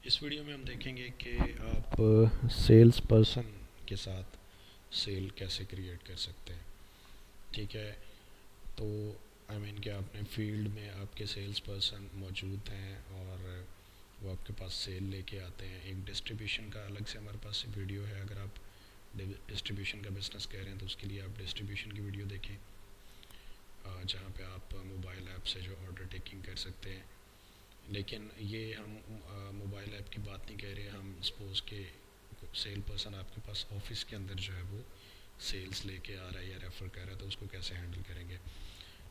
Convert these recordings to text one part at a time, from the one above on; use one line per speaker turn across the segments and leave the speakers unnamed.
इस वीडियो में हम देखेंगे कि आप सेल्स पर्सन के साथ सेल कैसे क्रिएट कर सकते हैं। ठीक है, तो कि आपने फील्ड में आपके सेल्स पर्सन मौजूद हैं और वो आपके पास सेल लेके आते हैं। एक डिस्ट्रीब्यूशन का अलग से हमारे पास वीडियो है। अगर आप डिस्ट्रीब्यूशन का बिजनेस कर रहे हैं तो उसके लिए आप डिस्ट्रीब्यूशन की वीडियो देखें, जहाँ पे आप मोबाइल ऐप से जो ऑर्डर टेकिंग कर सकते हैं। लेकिन ये हम मोबाइल ऐप की बात नहीं कह रहे। हम सपोज़ के सेल पर्सन आपके पास ऑफिस के अंदर जो है वो सेल्स लेके आ रहा है या रेफ़र कर रहा है, तो उसको कैसे हैंडल करेंगे।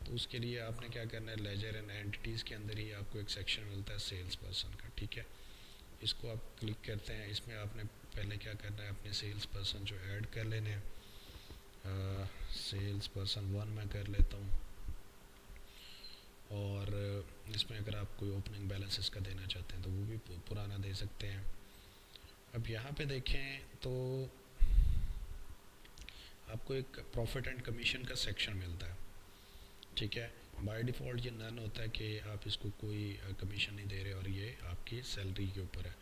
तो उसके लिए आपने क्या करना है, लेजर एंड एंटिटीज़ के अंदर ही आपको एक सेक्शन मिलता है सेल्स पर्सन का। ठीक है, इसको आप क्लिक करते हैं। इसमें आपने पहले क्या करना है, अपने सेल्स पर्सन जो ऐड कर लेने हैं। सेल्स पर्सन 1 मैं कर लेता हूँ। और इसमें अगर आप कोई ओपनिंग बैलेंस इसका देना चाहते हैं तो वो भी पुराना दे सकते हैं। अब यहाँ पे देखें तो आपको एक प्रॉफिट एंड कमीशन का सेक्शन मिलता है। ठीक है, बाय डिफ़ॉल्ट ये नन होता है कि आप इसको कोई कमीशन नहीं दे रहे और ये आपकी सैलरी के ऊपर है।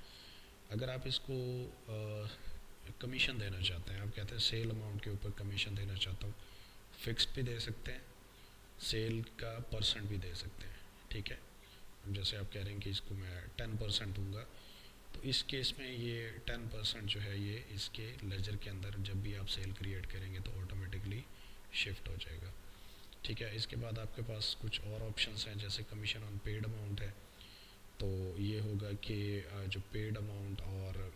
अगर आप इसको कमीशन देना चाहते हैं, आप कहते हैं सेल अमाउंट के ऊपर कमीशन देना चाहता हूँ, फिक्स्ड भी दे सकते हैं, सेल का परसेंट भी दे सकते हैं। ठीक है, जैसे आप कह रहे हैं कि इसको मैं 10% दूंगा, तो इस केस में ये 10% जो है ये इसके लेजर के अंदर जब भी आप सेल क्रिएट करेंगे तो ऑटोमेटिकली शिफ्ट हो जाएगा। ठीक है, इसके बाद आपके पास कुछ और ऑप्शंस हैं, जैसे कमीशन ऑन पेड अमाउंट है। तो ये होगा कि जो पेड अमाउंट और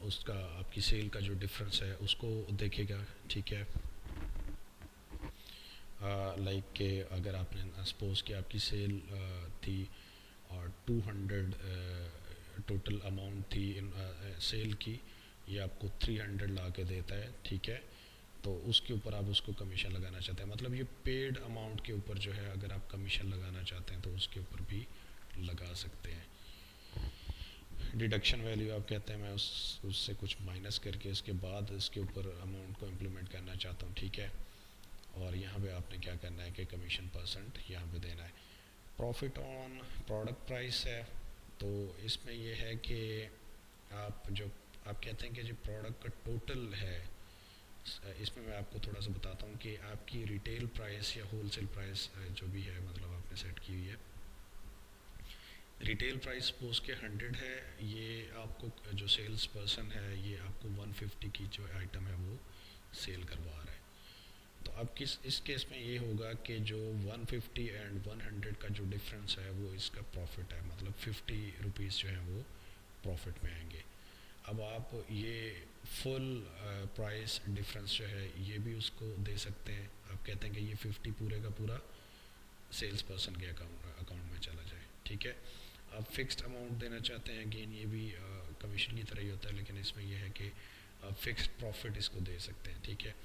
उसका आपकी सेल का जो डिफरेंस है उसको देखेगा। ठीक है, लाइक के अगर आपने सपोज़ कि आपकी सेल थी और 200 टोटल अमाउंट थी इन सेल की, ये आपको 300 ला के देता है। ठीक है, तो उसके ऊपर आप उसको कमीशन लगाना चाहते हैं, मतलब ये पेड अमाउंट के ऊपर जो है अगर आप कमीशन लगाना चाहते हैं तो उसके ऊपर भी लगा सकते हैं। डिडक्शन वैल्यू आप कहते हैं मैं उससे कुछ माइनस करके उसके बाद इसके ऊपर अमाउंट को इम्प्लीमेंट करना चाहता हूँ। ठीक है, और यहाँ पे आपने क्या करना है कि कमीशन परसेंट यहाँ पे देना है। प्रॉफिट ऑन प्रोडक्ट प्राइस है, तो इसमें यह है कि आप जो आप कहते हैं कि जो प्रोडक्ट का टोटल है, इसमें मैं आपको थोड़ा सा बताता हूँ कि आपकी रिटेल प्राइस या होलसेल प्राइस जो भी है, मतलब आपने सेट की हुई है। रिटेल प्राइस सपोज के 100 है, ये आपको जो सेल्स पर्सन है ये आपको 150 की जो आइटम है वो सेल करवा रहा है। तो अब इस केस में ये होगा कि जो 150 एंड 100 का जो डिफरेंस है वो इसका प्रॉफिट है, मतलब 50 रुपीज़ जो है वो प्रॉफिट में आएंगे। अब आप ये फुल प्राइस डिफरेंस जो है ये भी उसको दे सकते हैं। आप कहते हैं कि ये 50 पूरे का पूरा सेल्स पर्सन के अकाउंट में चला जाए। ठीक है, आप फिक्स्ड अमाउंट देना चाहते हैं, अगेन ये भी कमीशन की तरह ही होता है, लेकिन इसमें यह है कि आप फिक्स्ड प्रॉफिट इसको दे सकते हैं। ठीक है,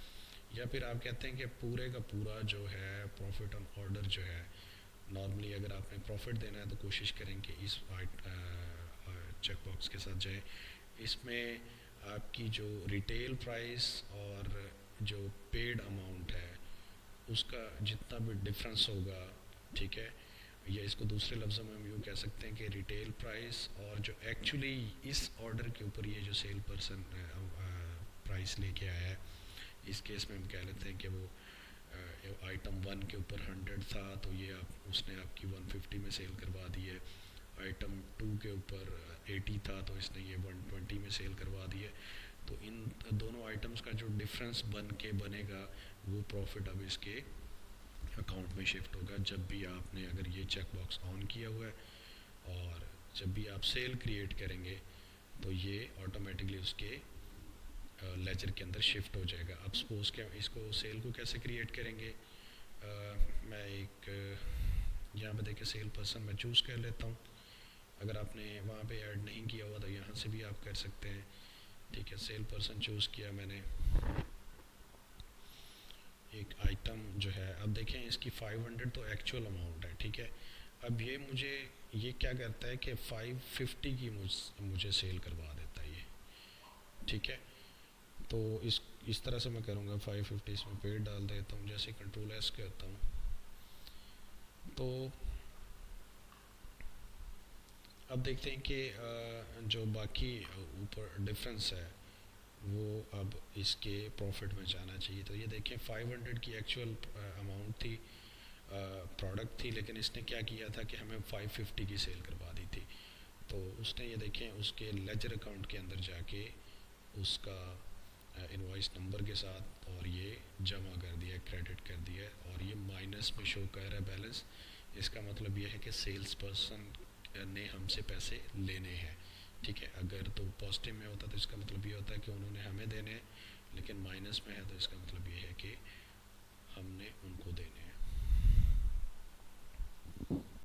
या फिर आप कहते हैं कि पूरे का पूरा जो है प्रॉफिट ऑन ऑर्डर जो है, नॉर्मली अगर आपने प्रॉफिट देना है तो कोशिश करें कि इस चेक बॉक्स के साथ जाए। इसमें आपकी जो रिटेल प्राइस और जो पेड अमाउंट है उसका जितना भी डिफरेंस होगा, ठीक है, या इसको दूसरे लफ्ज़ों में हम यूँ कह सकते हैं कि रिटेल प्राइस और जो एक्चुअली इस ऑर्डर के ऊपर ये जो सेल पर्सन प्राइस लेके आया है, इस केस में हम कह लेते हैं कि वो आइटम 1 के ऊपर 100 था, तो ये उसने आपकी 150 में सेल करवा दी है। आइटम 2 के ऊपर 80 था, तो इसने ये 120 में सेल करवा दी है। तो इन दोनों आइटम्स का जो डिफरेंस बनेगा वो प्रॉफिट अब इसके अकाउंट में शिफ्ट होगा जब भी आपने अगर ये चेक बॉक्स ऑन किया हुआ है, और जब भी आप सेल क्रिएट करेंगे तो ये ऑटोमेटिकली उसके लेजर के अंदर शिफ्ट हो जाएगा। अब सपोज के इसको सेल को कैसे क्रिएट करेंगे, मैं एक यहाँ पे देखिए सेल पर्सन मैं चूज़ कर लेता हूँ। अगर आपने वहाँ पे ऐड नहीं किया हुआ तो यहाँ से भी आप कर सकते हैं। ठीक है, सेल पर्सन चूज़ किया मैंने, एक आइटम जो है, अब देखें इसकी 500 तो एक्चुअल अमाउंट है। ठीक है, अब ये मुझे ये क्या करता है कि 550 की मुझे सेल करवा देता है ये। ठीक है, तो इस तरह से मैं करूँगा, 550 इसमें पेड डाल देता हूँ, जैसे कंट्रोल एस करता हूँ तो अब देखते हैं कि जो बाकी ऊपर डिफरेंस है वो अब इसके प्रॉफिट में जाना चाहिए। तो ये देखें 500 की एक्चुअल अमाउंट थी, प्रोडक्ट थी, लेकिन इसने क्या किया था कि हमें 550 की सेल करवा दी थी। तो उसने ये देखें उसके लेजर अकाउंट के अंदर जाके उसका इनवॉइस नंबर के साथ और ये जमा कर दिया, क्रेडिट कर दिया, और ये माइनस में शो कर रहा है बैलेंस। इसका मतलब ये है कि सेल्स पर्सन ने हमसे पैसे लेने हैं, ठीक है। अगर तो पॉजिटिव में होता तो इसका मतलब ये होता है कि उन्होंने हमें देने हैं, लेकिन माइनस में है तो इसका मतलब ये है कि हमने उनको देने हैं।